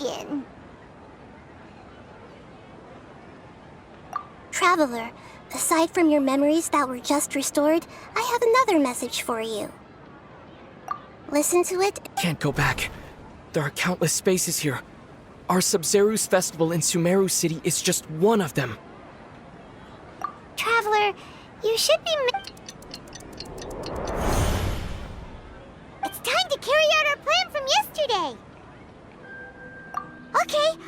again. Traveler, aside from your memories that were just restored, I have another message for you. Listen to it. Can't go back. There are countless spaces here. Our Sub-Zeru's festival in Sumeru City is just one of them. Traveler, you should be... It's time to carry out our plan from yesterday! Okay.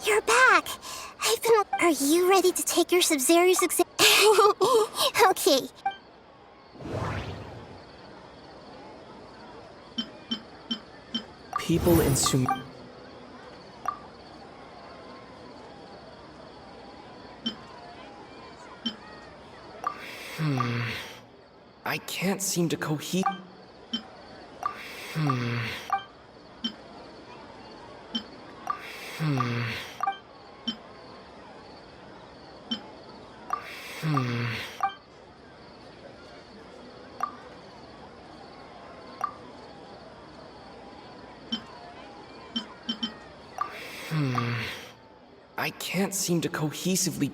You're back! Are you ready to take your Sub-Zeru's exam? Okay. People in I can't seem to cohere. I can't seem to cohesively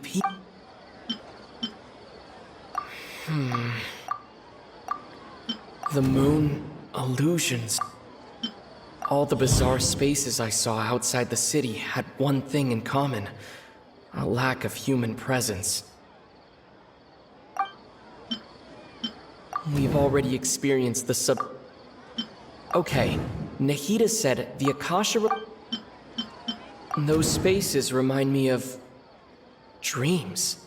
The moon, illusions. All the bizarre spaces I saw outside the city had one thing in common: a lack of human presence. We've already experienced the Okay, Nahida said the Akasha... Those spaces remind me of... dreams.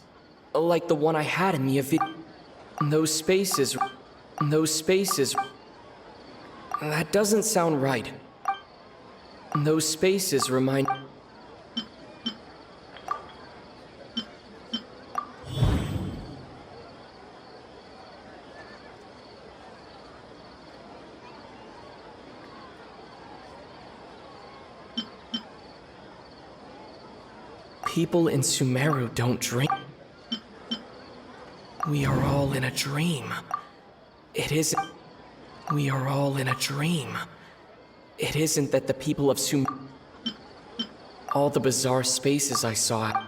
Like the one I had in the Those spaces... That doesn't sound right. Those spaces remind... People in Sumeru don't drink. We are all in a dream. It isn't... We are all in a dream. It isn't that the people of All the bizarre spaces I saw...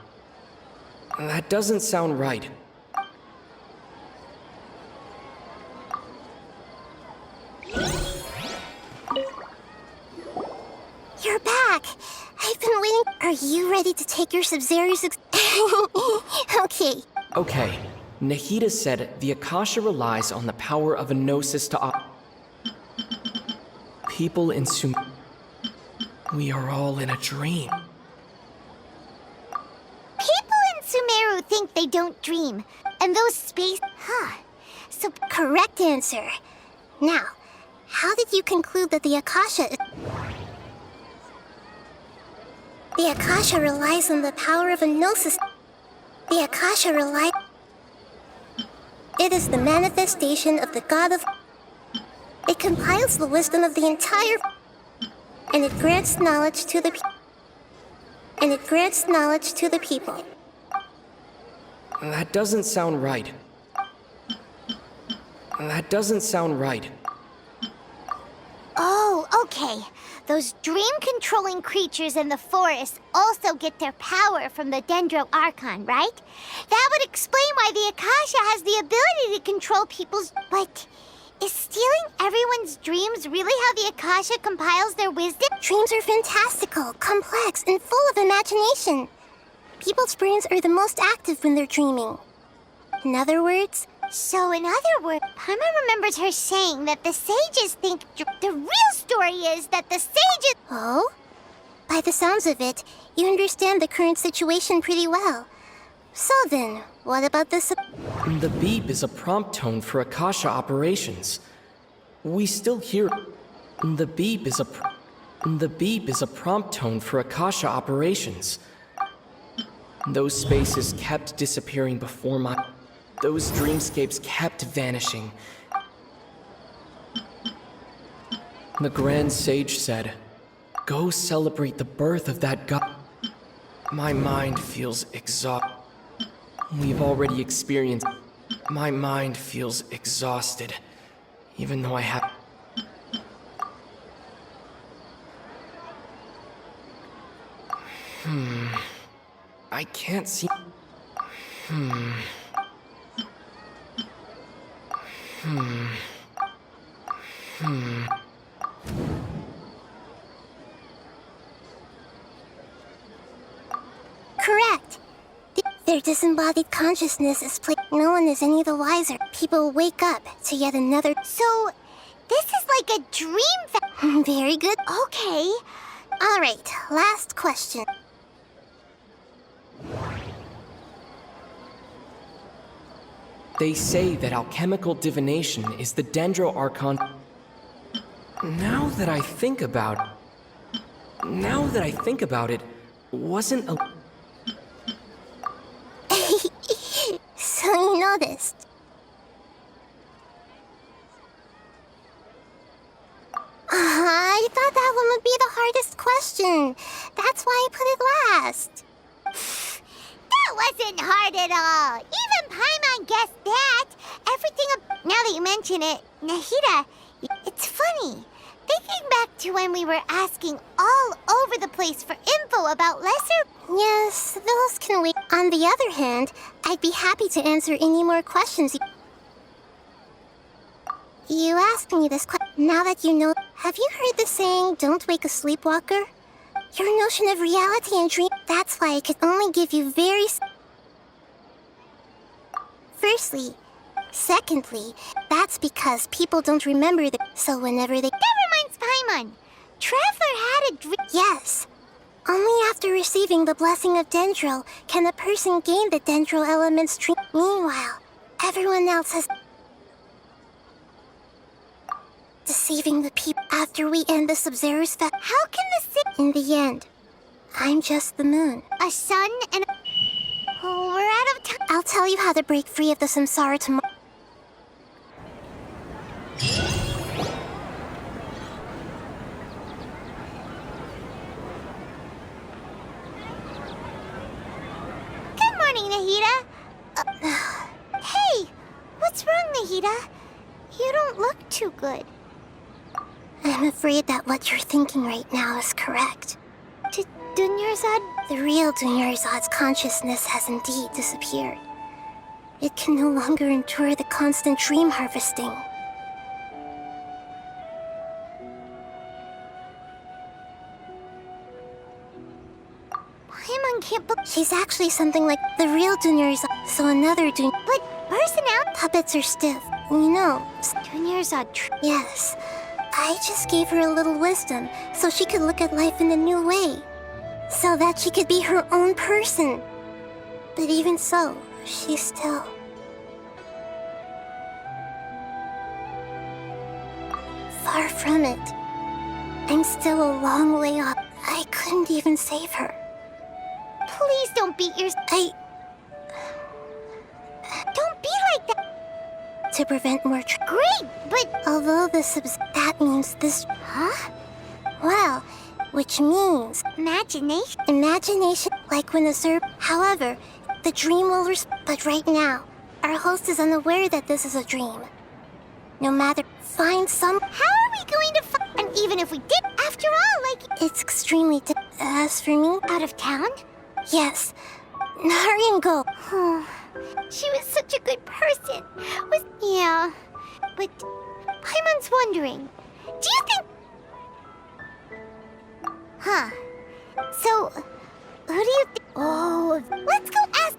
That doesn't sound right. You're back! I've been waiting... Are you ready to take your Sub-Zeru's Okay. Okay. Nahida said the Akasha relies on the power of a gnosis to People in We are all in a dream. People in Sumeru think they don't dream. And those So, correct answer. Now, how did you conclude that the Akasha... The Akasha relies on the power of a gnosis. The Akasha relies... It is the manifestation of the god of... It compiles the wisdom of the entire... And it grants knowledge to the people. That doesn't sound right. Oh, okay. Those dream-controlling creatures in the forest also get their power from the Dendro Archon, right? That would explain why the Akasha has the ability to control people's... But is stealing everyone's dreams really how the Akasha compiles their wisdom? Dreams are fantastical, complex, and full of imagination. People's brains are the most active when they're dreaming. In other words... So in other words, Paimon remembers her saying that the sages think... The real story is that the sages... Oh? By the sounds of it, you understand the current situation pretty well. So then, what about this? The beep is a prompt tone for Akasha operations. We still hear... The beep is a prompt tone for Akasha operations. Those spaces kept disappearing before my... Those dreamscapes kept vanishing. The Grand Sage said, "Go celebrate the birth of that god." My mind feels exhausted. We've already experienced... My mind feels exhausted, even though I have... I can't see... Correct. Their disembodied consciousness is no one is any the wiser. People wake up to yet another... So, this is like a dream Very good. Okay. Alright, last question. They say that alchemical divination is the Dendro Archon. Now that I think about it, wasn't a... So you noticed. I thought that one would be the hardest question. That's why I put it last. That wasn't hard at all. Even Paimon guessed that. Now that you mention it, Nahida, it's funny. Thinking back to when we were asking all over the place for info about lesser... Yes, those can wait. On the other hand, I'd be happy to answer any more questions. You asked me this question. Now that you know... Have you heard the saying, "Don't wake a sleepwalker"? Your notion of reality and dream... That's why I could only give you very... Firstly. Secondly, that's because people don't remember the... So whenever they... That reminds Paimon. Traveler had a dream... Yes. Only after receiving the blessing of Dendro can a person gain the Dendro element's dream. Meanwhile, everyone else has... Deceiving the people after we end the Sub-Zero's fest. How can the... In the end, I'm just the moon. A sun and a... Oh, we're out of time. I'll tell you how to break free of the samsara tomorrow. Good morning, Nahida. Hey, what's wrong, Nahida? You don't look too good. I'm afraid that what you're thinking right now is correct. Dunyarzad? The real Dunyarzad's consciousness has indeed disappeared. It can no longer endure the constant dream harvesting. Paimon can't believe... She's actually something like the real Dunyarzad, so another But personality... Puppets are stiff, you know. Dunyarzad... Yes. I just gave her a little wisdom so she could look at life in a new way. So that she could be her own person. But even so, she's still... Far from it. I'm still a long way off. I couldn't even save her. Please don't beat yourself. Don't be like that. To prevent more Great, but... Although that means this... Huh? Well, which means... Imagination? Imagination, like when However, the dream will But right now, our host is unaware that this is a dream. No matter... Find some... How are we going to find... And even if we did. After all, like, It's extremely as for me, out of town? yes. Hurry and go. She was such a good person. Yeah. But Paimon's wondering, do you think... Huh. So, who do you think... Oh, let's go ask...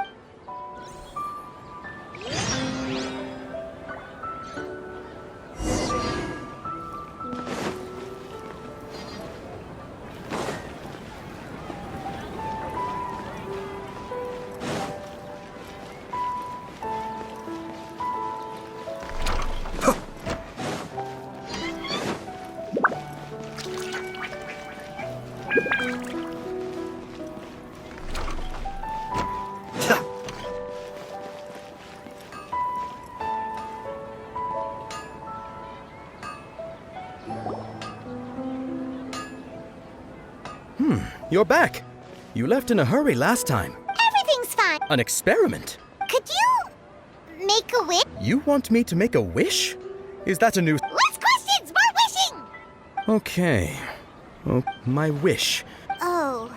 You're back. You left in a hurry last time. Everything's fine. An experiment? Could you make a wish? You want me to make a wish? Is that a new... Less questions! More wishing! Okay. Oh, my wish. Oh.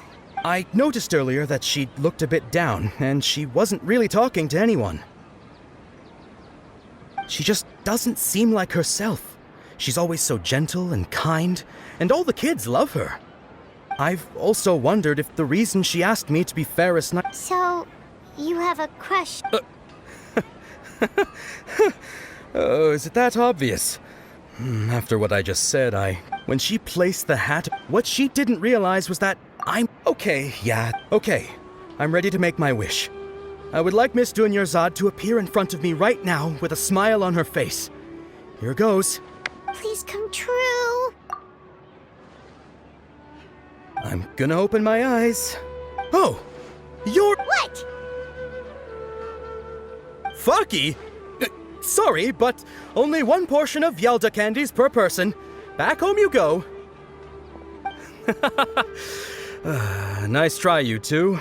I noticed earlier that she looked a bit down, and she wasn't really talking to anyone. She just doesn't seem like herself. She's always so gentle and kind, and all the kids love her. I've also wondered if the reason she asked me to be Fairest Knight... So, you have a crush? Oh, is it that obvious? After what I just said, when she placed the hat, what she didn't realize was that I'm... Okay, I'm ready to make my wish. I would like Miss Dunyarzad to appear in front of me right now with a smile on her face. Here goes. Please come true. I'm gonna open my eyes. Oh! You're... What? Fucky? Sorry, but only one portion of Yelda candies per person. Back home you go. Nice try, you two.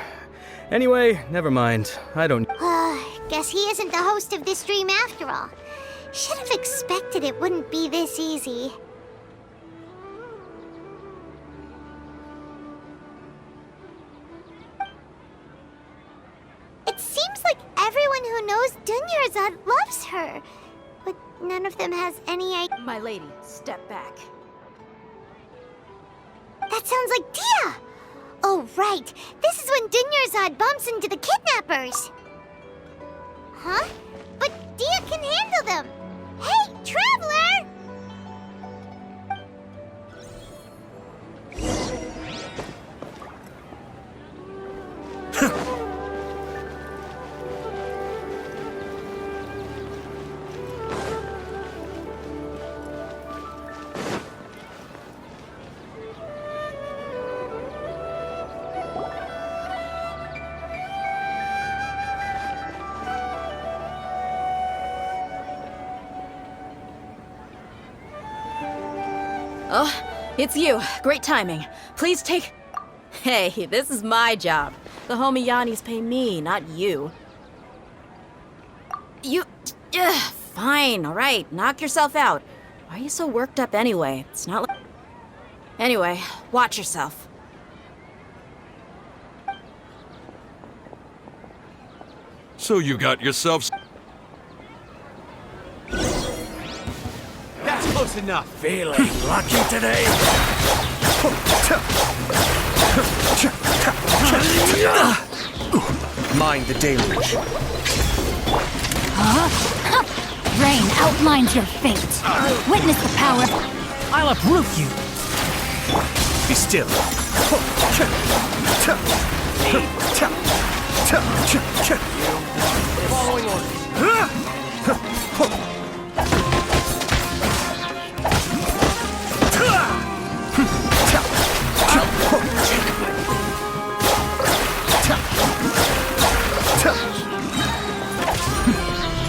Anyway, never mind. I don't... Guess he isn't the host of this dream after all. Should have expected it wouldn't be this easy. It seems like everyone who knows Dunyarzad loves her, but none of them has any idea. My lady, step back. That sounds like Dia! Oh, right. This is when Dunyarzad bumps into the kidnappers. Huh? But Dia can handle them. Hey, Traveler! Oh, it's you. Great timing. Please take... Hey, this is my job. The homie Yannis pay me, not you. You... fine, alright. Knock yourself out. Why are you so worked up anyway? It's not like... Anyway, watch yourself. So you got yourself... That's close enough. Feeling lucky today? Mind the deluge. Rain outlines your fate. Witness the power. I'll uproot you. Be still. Following orders.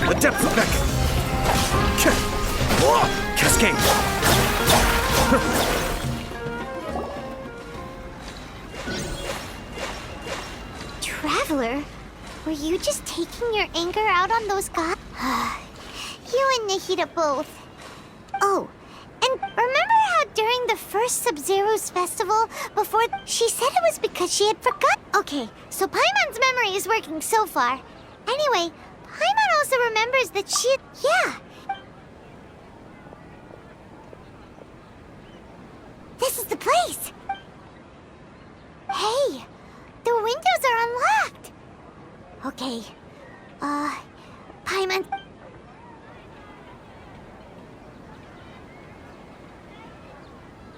The depth of beck. Cascade. Traveler, were you just taking your anger out on those guys? You and Nahida both. Oh, And remember how during the first Sub-Zero's festival, before, she said it was because she had forgot? Okay, so Paimon's memory is working so far. Anyway, Paimon also remembers that she... Yeah. This is the place. Hey, the windows are unlocked. Okay, Paimon...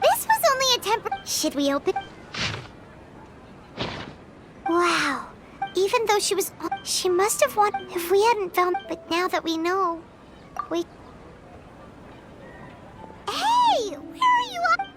This was only a temporary... Should we open? Wow. Even though she was... She must have won if we hadn't found... But now that we know... We... Hey! Where are you up?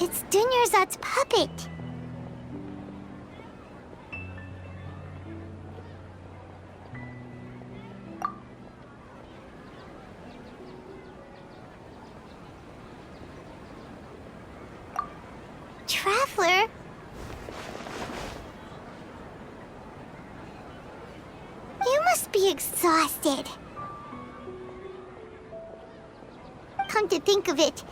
It's Dunyarzad's puppet. Traveler? You must be exhausted. Come to think of it,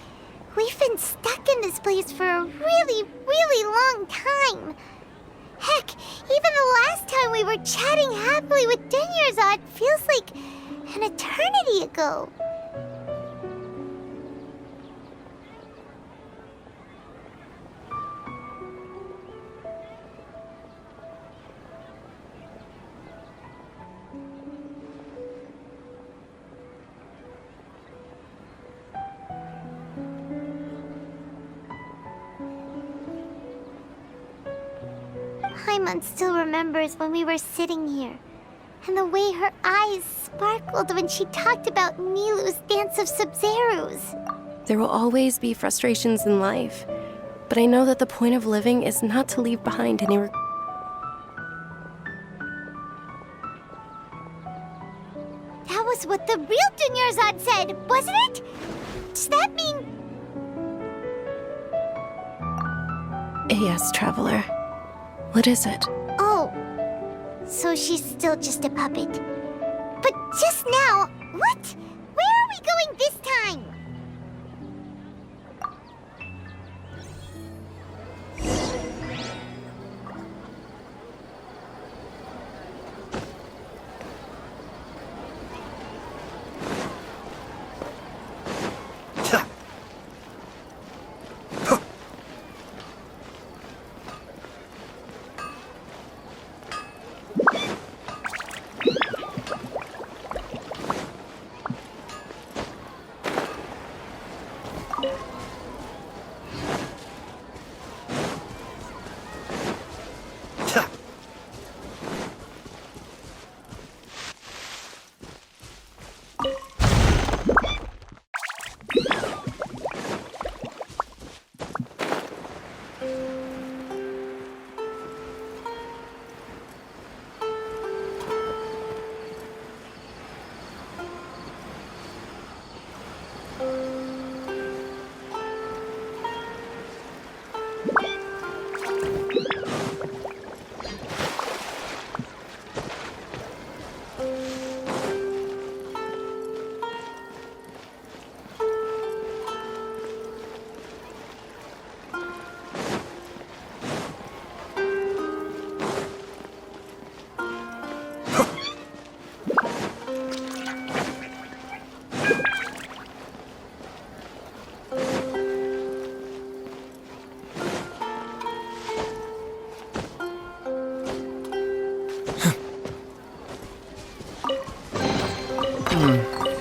we've been stuck in this place for a really, really long time. Heck, even the last time we were chatting happily with Dunyarzad feels like an eternity ago. Paimon still remembers when we were sitting here, and the way her eyes sparkled when she talked about Nilu's dance of Sub-Zeros. There will always be frustrations in life, but I know that the point of living is not to leave behind any That was what the real Dunyarzad said, wasn't it? Does that mean... Yes, Traveler. What is it? Oh, so she's still just a puppet. But just now, what? Where are we going this time?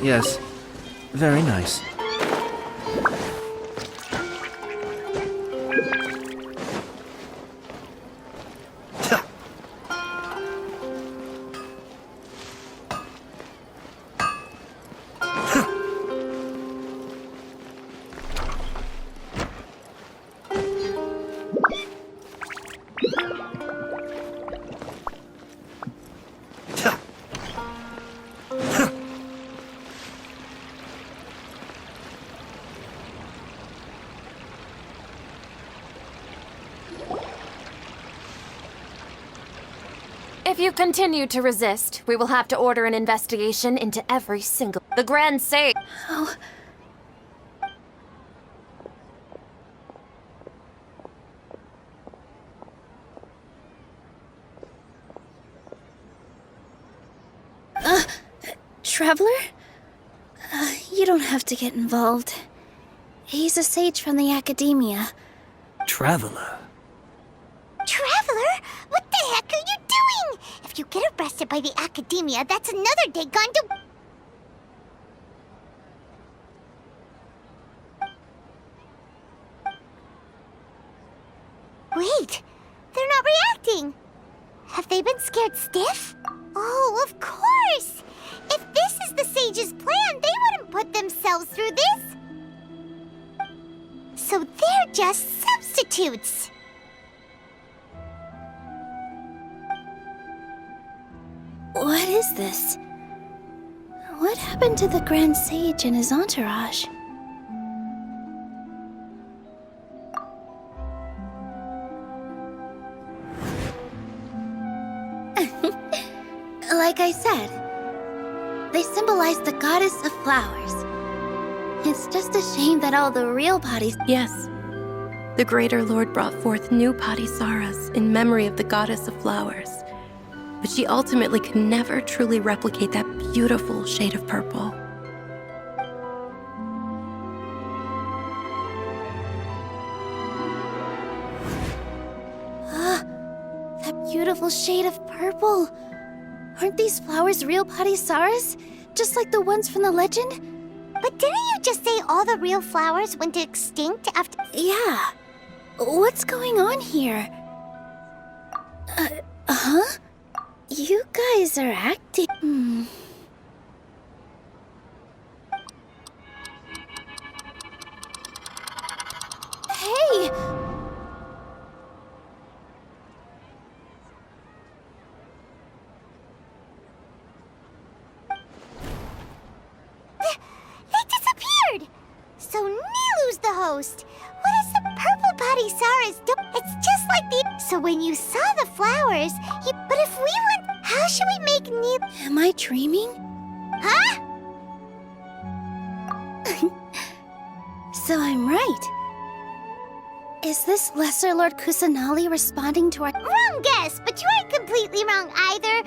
Yes. Very nice. If you continue to resist, we will have to order an investigation into every single... The Grand Sage... Oh. Traveler? You don't have to get involved. He's a sage from the academia. Traveler. Traveler? What the heck are you doing? If you get arrested by the academia, that's another day gone to... Wait, they're not reacting. Have they been scared stiff? Oh, of course! If this is the sage's plan, they wouldn't put themselves through this. So they're just substitutes. What is this? What happened to the Grand Sage and his entourage? Like I said, they symbolize the goddess of flowers. It's just a shame that all the real bodies... Yes. The Greater Lord brought forth new Patisaras in memory of the goddess of flowers. But she ultimately could never truly replicate that beautiful shade of purple. That beautiful shade of purple. Aren't these flowers real Patisaras? Just like the ones from the legend? But didn't you just say all the real flowers went extinct after... Yeah. What's going on here? Huh? You guys are acting... Hey! They disappeared! So Nilu's the host. What is the purple Patisaras do? It's just like the... So when you saw the flowers, But if we went... How should we make Nilu... Am I dreaming? Huh? So I'm right. Is this Lesser Lord Kusanali responding to our... Wrong guess, but you aren't completely wrong either.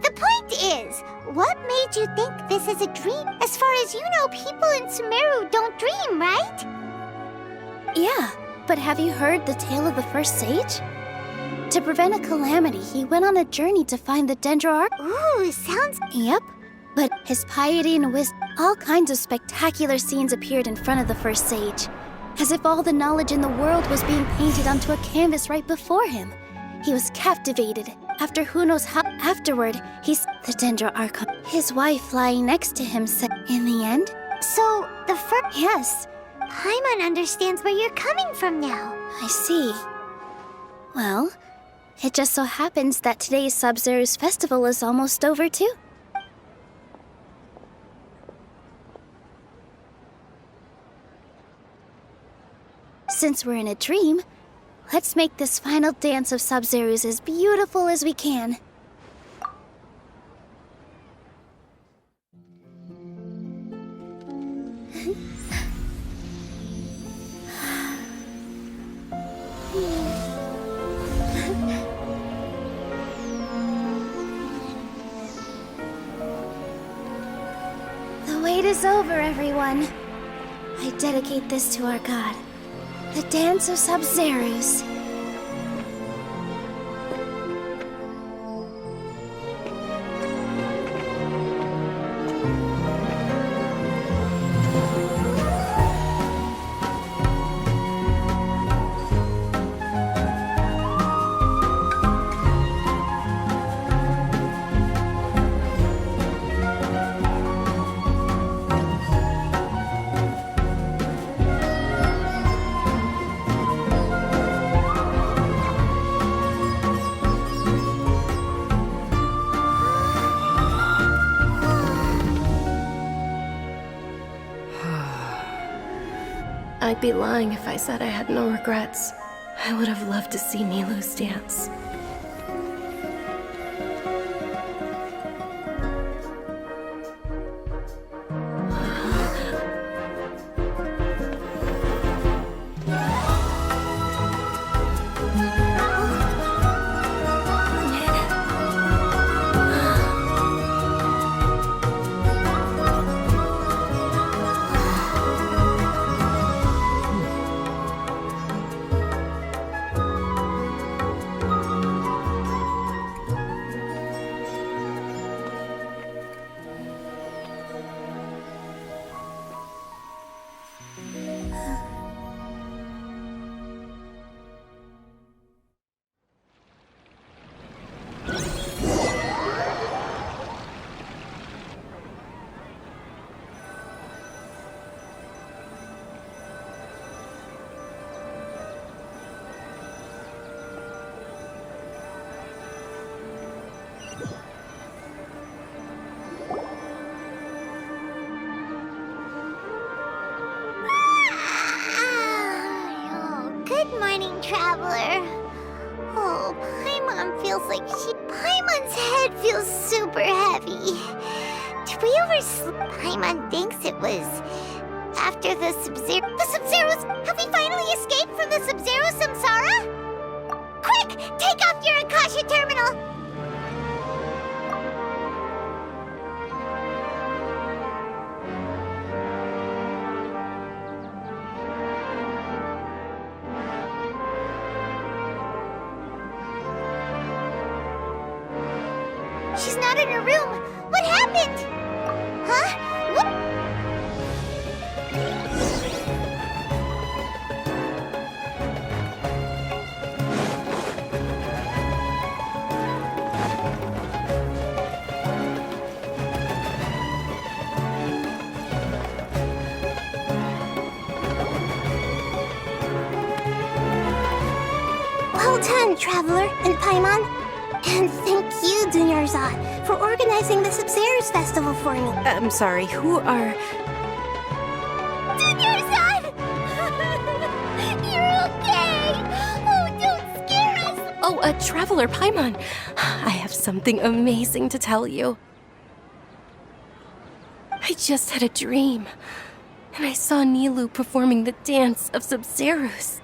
The point is, what made you think this is a dream? As far as you know, people in Sumeru don't dream, right? Yeah, but have you heard the tale of the first sage? To prevent a calamity, he went on a journey to find the Dendro Ooh, sounds... Yep. But his piety and wisdom, all kinds of spectacular scenes appeared in front of the first sage. As if all the knowledge in the world was being painted onto a canvas right before him. He was captivated. After who knows how... Afterward, he's the Dendro Archon. His wife lying next to him said, in the end... So, the first... Yes. Paimon understands where you're coming from now. I see. Well, it just so happens that today's Sub-Zero's festival is almost over too. Since we're in a dream, let's make this final dance of Sub-Zero's as beautiful as we can. The wait is over, everyone. I dedicate this to our god. The Dance of Sub-Zero's. I'd be lying if I said I had no regrets. I would have loved to see Nilou's dance. Good morning, traveler. Oh, Paimon's head feels super heavy. Did we oversleep? Paimon thinks it was after the Sub-Zero. The Sub-Zeros! Have we finally escaped from the Sub-Zero samsara? Quick! Take off your Akasha terminal! She's not in her room. What happened? Huh? What? Well done, Traveler and Paimon. And thank you, Dunyarzad, for organizing the Sub-Zero's festival for me. I'm sorry, who are... Dunyarzad! You're okay! Oh, don't scare us! Oh, a traveler, Paimon. I have something amazing to tell you. I just had a dream, and I saw Nilou performing the dance of Sub-Zeros.